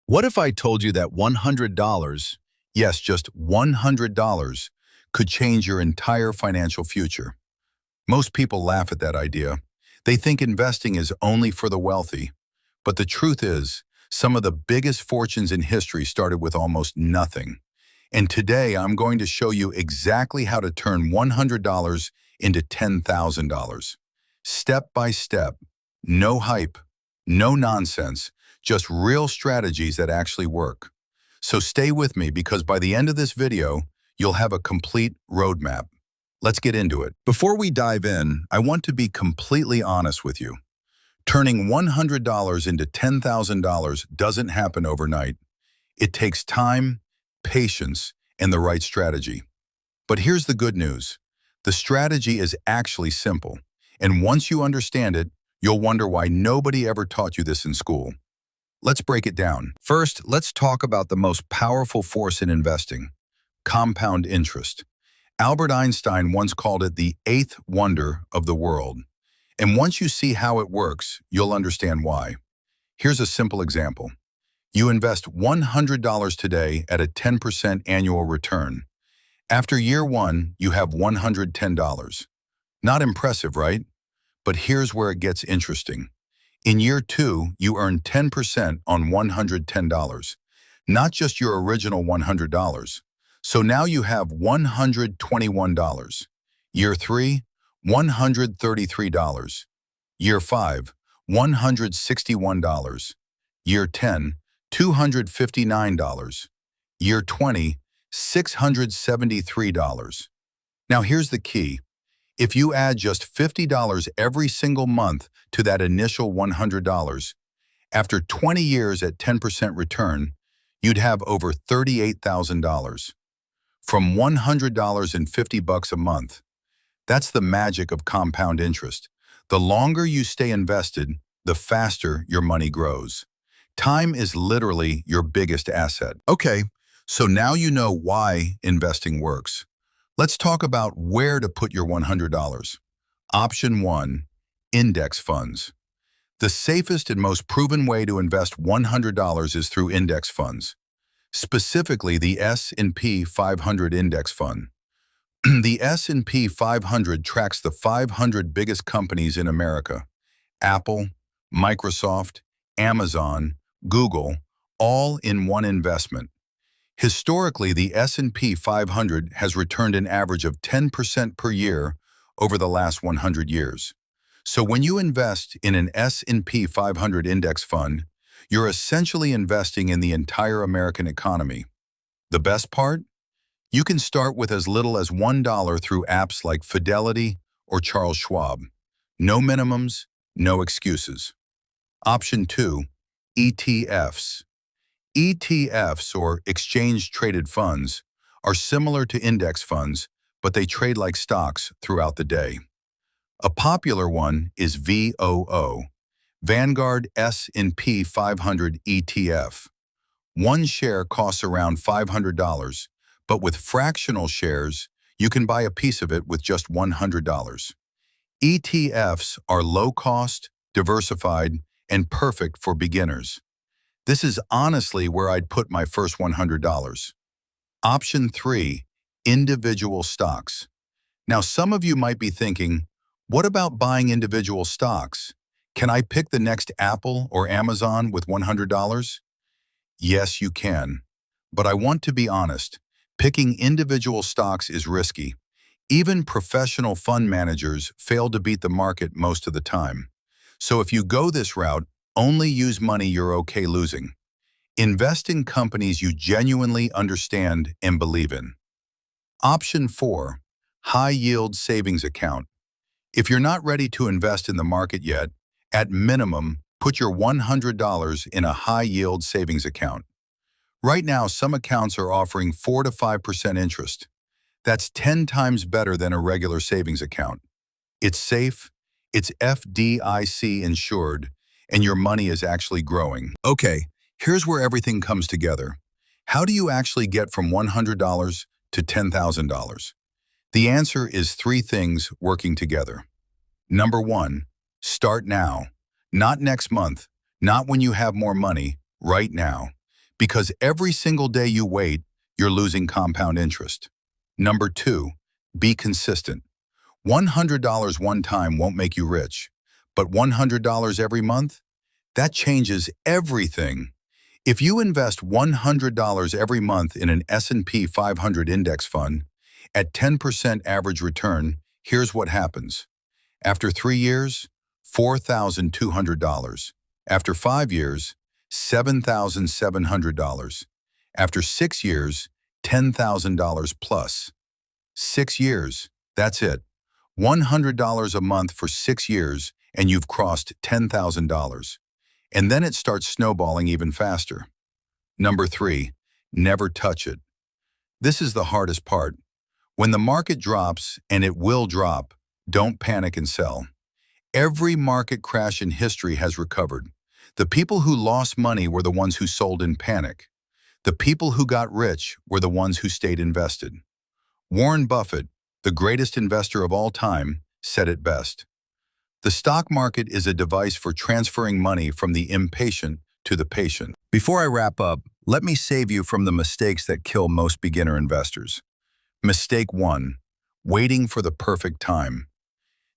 What if I told you that $100, yes, just $100, could change your entire financial future? Most people laugh at that idea. They think investing is only for the wealthy. But the truth is, some of the biggest fortunes in history started with almost nothing. And today I'm going to show you exactly how to turn $100 into $10,000. Step by step. No hype, no nonsense, just real strategies that actually work. So stay with me because by the end of this video, you'll have a complete roadmap. Let's get into it. Before we dive in, I want to be completely honest with you. Turning $100 into $10,000 doesn't happen overnight. It takes time, patience, and the right strategy. But here's the good news. The strategy is actually simple. And once you understand it, you'll wonder why nobody ever taught you this in school. Let's break it down. First, let's talk about the most powerful force in investing: compound interest. Albert Einstein once called it the eighth wonder of the world. And once you see how it works, you'll understand why. Here's a simple example. You invest $100 today at a 10% annual return. After year one, you have $110. Not impressive, right? But here's where it gets interesting. In year two, you earn 10% on $110, not just your original $100. So now you have $121. Year three, $133. Year five, $161. Year 10, $259. Year 20, $673. Now here's the key. If you add just $50 every single month to that initial $100, after 20 years at 10% return, you'd have over $38,000. From $100 a month. That's the magic of compound interest. The longer you stay invested, the faster your money grows. Time is literally your biggest asset. Okay, so now you know why investing works. Let's talk about where to put your $100. Option 1, index funds. The safest and most proven way to invest $100 is through index funds, specifically the S&P 500 Index Fund. The S&P 500 tracks the 500 biggest companies in America: Apple, Microsoft, Amazon, Google, all in one investment. Historically, the S&P 500 has returned an average of 10% per year over the last 100 years. So when you invest in an S&P 500 index fund, you're essentially investing in the entire American economy. The best part? You can start with as little as $1 through apps like Fidelity or Charles Schwab. No minimums, no excuses. Option 2, ETFs. ETFs, or exchange-traded funds, are similar to index funds, but they trade like stocks throughout the day. A popular one is VOO, Vanguard S&P 500 ETF. One share costs around $500, but with fractional shares, you can buy a piece of it with just $100. ETFs are low-cost, diversified, and perfect for beginners. This is honestly where I'd put my first $100. Option 3, individual stocks. Now, some of you might be thinking, what about buying individual stocks? Can I pick the next Apple or Amazon with $100? Yes, you can. But I want to be honest, picking individual stocks is risky. Even professional fund managers fail to beat the market most of the time. So if you go this route, only use money you're okay losing. Invest in companies you genuinely understand and believe in. Option 4, high-yield savings account. If you're not ready to invest in the market yet, at minimum, put your $100 in a high-yield savings account. Right now, some accounts are offering 4 to 5% interest. That's 10 times better than a regular savings account. It's safe, it's FDIC insured, and your money is actually growing. Okay, here's where everything comes together. How do you actually get from $100 to $10,000? The answer is 3 things working together. Number 1, start now. Not next month, not when you have more money, right now. Because every single day you wait, you're losing compound interest. Number 2, be consistent. $100 one time won't make you rich, but $100 every month? That changes everything. If you invest $100 every month in an S&P 500 index fund, at 10% average return, here's what happens. After 3 years, $4,200. After 5 years, $7,700. After 6 years, $10,000 plus. 6 years, that's it. $100 a month for 6 years, and you've crossed $10,000. And then it starts snowballing even faster. Number 3, never touch it. This is the hardest part. When the market drops, and it will drop, don't panic and sell. Every market crash in history has recovered. The people who lost money were the ones who sold in panic. The people who got rich were the ones who stayed invested. Warren Buffett, the greatest investor of all time, said it best. The stock market is a device for transferring money from the impatient to the patient. Before I wrap up, let me save you from the mistakes that kill most beginner investors. Mistake 1, waiting for the perfect time.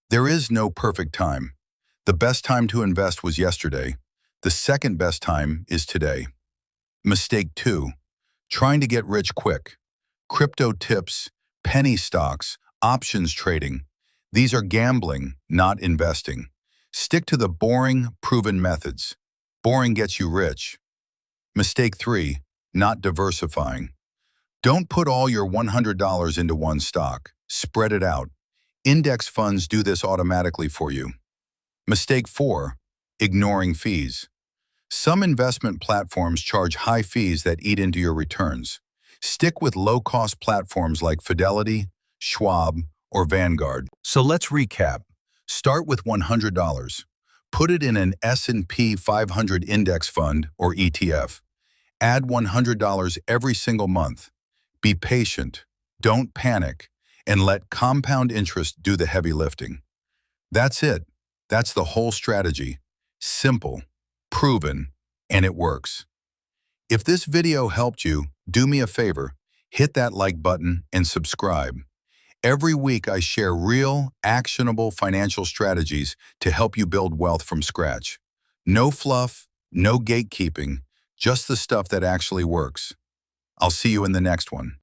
There is no perfect time. The best time to invest was yesterday. The second best time is today. Mistake 2, trying to get rich quick. Crypto tips, penny stocks, options trading. These are gambling, not investing. Stick to the boring, proven methods. Boring gets you rich. Mistake 3, not diversifying. Don't put all your $100 into one stock. Spread it out. Index funds do this automatically for you. Mistake 4, ignoring fees. Some investment platforms charge high fees that eat into your returns. Stick with low-cost platforms like Fidelity, Schwab, or Vanguard. So let's recap. Start with $100. Put it in an S&P 500 index fund or ETF. Add $100 every single month. Be patient, don't panic, and let compound interest do the heavy lifting. That's it. That's the whole strategy. Simple, proven, and it works. If this video helped you, do me a favor, hit that like button and subscribe. Every week I share real, actionable financial strategies to help you build wealth from scratch. No fluff, no gatekeeping, just the stuff that actually works. I'll see you in the next one.